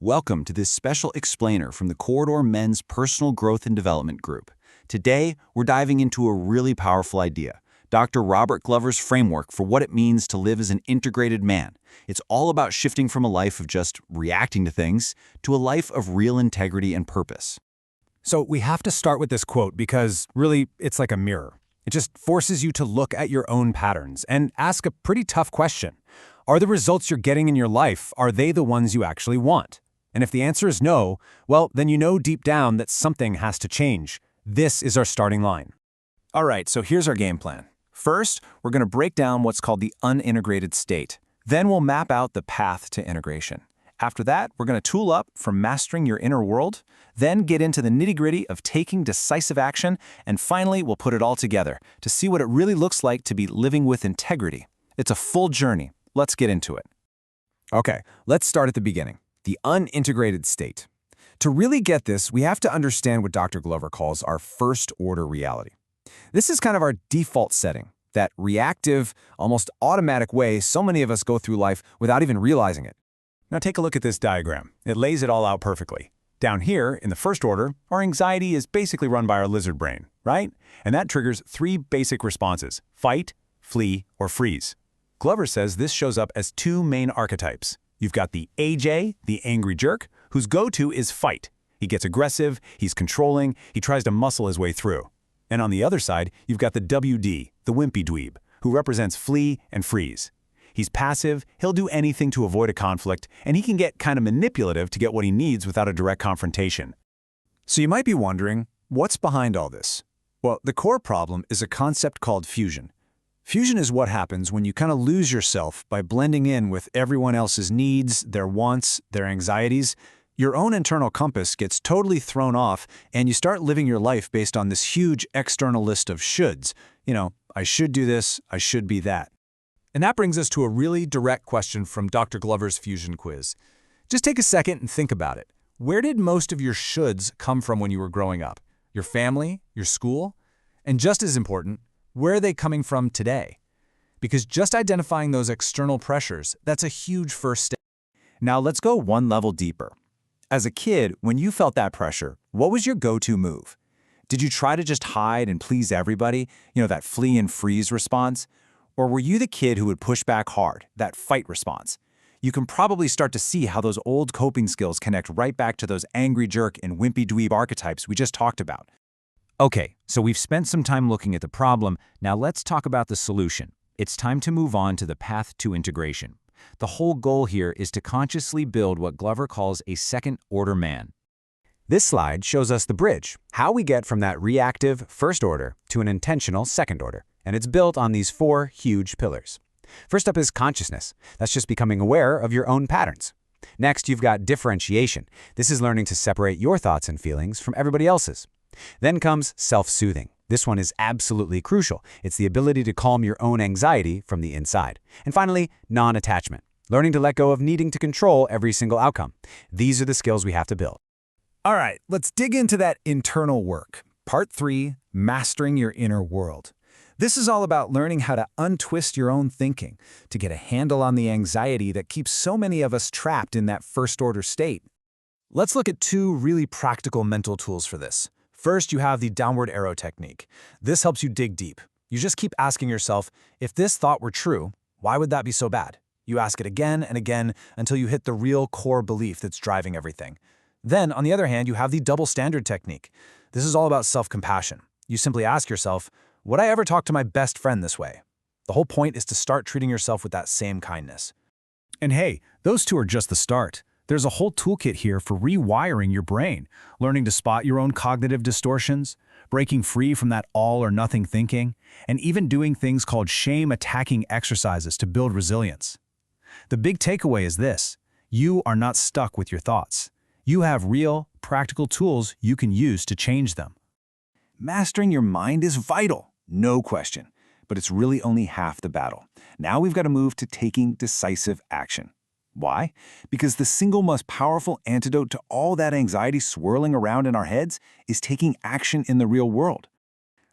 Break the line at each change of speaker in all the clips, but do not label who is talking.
Welcome to this special explainer from the Corridor Men's Personal Growth and Development Group. Today, we're diving into a really powerful idea, Dr. Robert Glover's framework for what it means to live as an integrated man. It's all about shifting from a life of just reacting to things to a life of real integrity and purpose.
So we have to start with this quote because, really, it's like a mirror. It just forces you to look at your own patterns and ask a pretty tough question. Are the results you're getting in your life, are they the ones you actually want? And if the answer is no, well, then you know deep down that something has to change. This is our starting line.
All right, so here's our game plan. First, we're going to break down what's called the unintegrated state. Then we'll map out the path to integration. After that, we're going to tool up for mastering your inner world, then get into the nitty-gritty of taking decisive action, and finally, we'll put it all together to see what it really looks like to be living with integrity. It's a full journey. Let's get into it.
Okay, let's start at the beginning. The unintegrated state. To really get this, we have to understand what Dr. Glover calls our first-order reality. This is kind of our default setting, that reactive, almost automatic way so many of us go through life without even realizing it. Now take a look at this diagram. It lays it all out perfectly. Down here, in the first order, our anxiety is basically run by our lizard brain, right? And that triggers three basic responses: fight, flee, or freeze. Glover says this shows up as two main archetypes. You've got the AJ, the angry jerk, whose go-to is fight. He gets aggressive, he's controlling, he tries to muscle his way through. And on the other side, you've got the WD, the Wimpy Dweeb, who represents flee and freeze. He's passive, he'll do anything to avoid a conflict, and he can get kind of manipulative to get what he needs without a direct confrontation. So you might be wondering, what's behind all this? Well, the core problem is a concept called fusion. Fusion is what happens when you kind of lose yourself by blending in with everyone else's needs, their wants, their anxieties. Your own internal compass gets totally thrown off, and you start living your life based on this huge external list of shoulds. You know, I should do this, I should be that. And that brings us to a really direct question from Dr. Glover's Fusion quiz. Just take a second and think about it. Where did most of your shoulds come from when you were growing up? Your family? Your school? And just as important, where are they coming from today? Because just identifying those external pressures, that's a huge first step.
Now let's go one level deeper. As a kid, when you felt that pressure, what was your go-to move? Did you try to just hide and please everybody, that flee and freeze response? Or were you the kid who would push back hard, that fight response? You can probably start to see how those old coping skills connect right back to those angry jerk and wimpy dweeb archetypes we just talked about.
Okay, so we've spent some time looking at the problem. Now let's talk about the solution. It's time to move on to the path to integration. The whole goal here is to consciously build what Glover calls a second-order man.
This slide shows us the bridge, how we get from that reactive first order to an intentional second order. And it's built on these four huge pillars. First up is consciousness. That's just becoming aware of your own patterns. Next, you've got differentiation. This is learning to separate your thoughts and feelings from everybody else's. Then comes self-soothing. This one is absolutely crucial. It's the ability to calm your own anxiety from the inside. And finally, non-attachment. Learning to let go of needing to control every single outcome. These are the skills we have to build. All right, let's dig into that internal work. Part 3, mastering your inner world. This is all about learning how to untwist your own thinking, to get a handle on the anxiety that keeps so many of us trapped in that first-order state. Let's look at two really practical mental tools for this. First, you have the downward arrow technique. This helps you dig deep. You just keep asking yourself, if this thought were true, why would that be so bad? You ask it again and again until you hit the real core belief that's driving everything. Then, on the other hand, you have the double standard technique. This is all about self-compassion. You simply ask yourself, would I ever talk to my best friend this way? The whole point is to start treating yourself with that same kindness. And hey, those two are just the start. There's a whole toolkit here for rewiring your brain, learning to spot your own cognitive distortions, breaking free from that all-or-nothing thinking, and even doing things called shame-attacking exercises to build resilience. The big takeaway is this: you are not stuck with your thoughts. You have real, practical tools you can use to change them.
Mastering your mind is vital, no question, but it's really only half the battle. Now we've got to move to taking decisive action. Why? Because the single most powerful antidote to all that anxiety swirling around in our heads is taking action in the real world.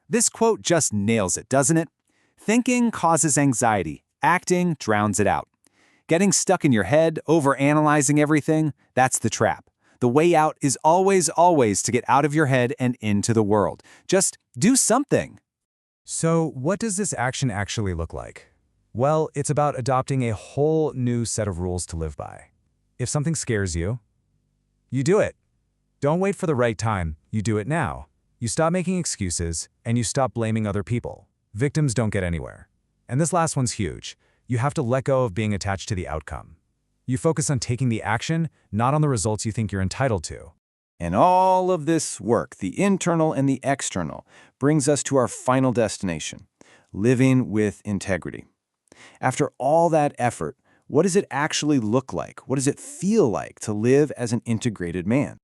This quote just nails it, doesn't it? Thinking causes anxiety, acting drowns it out. Getting stuck in your head, overanalyzing everything, that's the trap. The way out is always, always to get out of your head and into the world. Just do something.
So what does this action actually look like? Well, it's about adopting a whole new set of rules to live by. If something scares you, you do it. Don't wait for the right time, you do it now. You stop making excuses, and you stop blaming other people. Victims don't get anywhere. And this last one's huge. You have to let go of being attached to the outcome. You focus on taking the action, not on the results you think you're entitled to.
And all of this work, the internal and the external, brings us to our final destination, living with integrity. After all that effort, what does it actually look like? What does it feel like to live as an integrated man?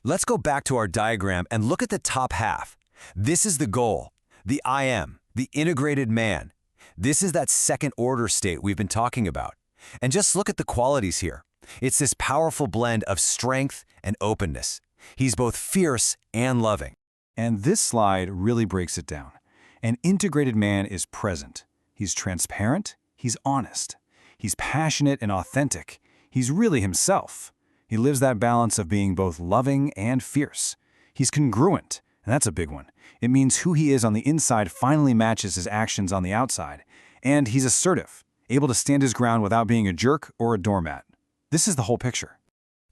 Let's go back to our diagram and look at the top half. This is the goal, the I am, the integrated man. This is that second-order state we've been talking about. And just look at the qualities here. It's this powerful blend of strength and openness. He's both fierce and loving.
And this slide really breaks it down. An integrated man is present. He's transparent. He's honest. He's passionate and authentic. He's really himself. He lives that balance of being both loving and fierce. He's congruent, and that's a big one. It means who he is on the inside finally matches his actions on the outside. And he's assertive, able to stand his ground without being a jerk or a doormat. This is the whole picture.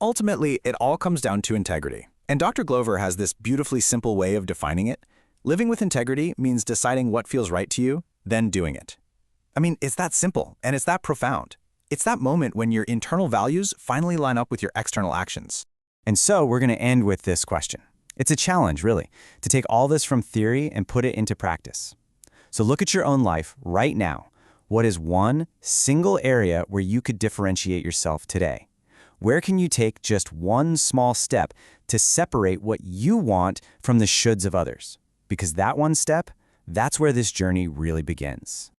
Ultimately, it all comes down to integrity. And Dr. Glover has this beautifully simple way of defining it. Living with integrity means deciding what feels right to you, then doing it. I mean, it's that simple, and it's that profound. It's that moment when your internal values finally line up with your external actions.
And so we're going to end with this question. It's a challenge, really, to take all this from theory and put it into practice. So look at your own life right now. What is one single area where you could differentiate yourself today? Where can you take just one small step to separate what you want from the shoulds of others? Because that one step, that's where this journey really begins.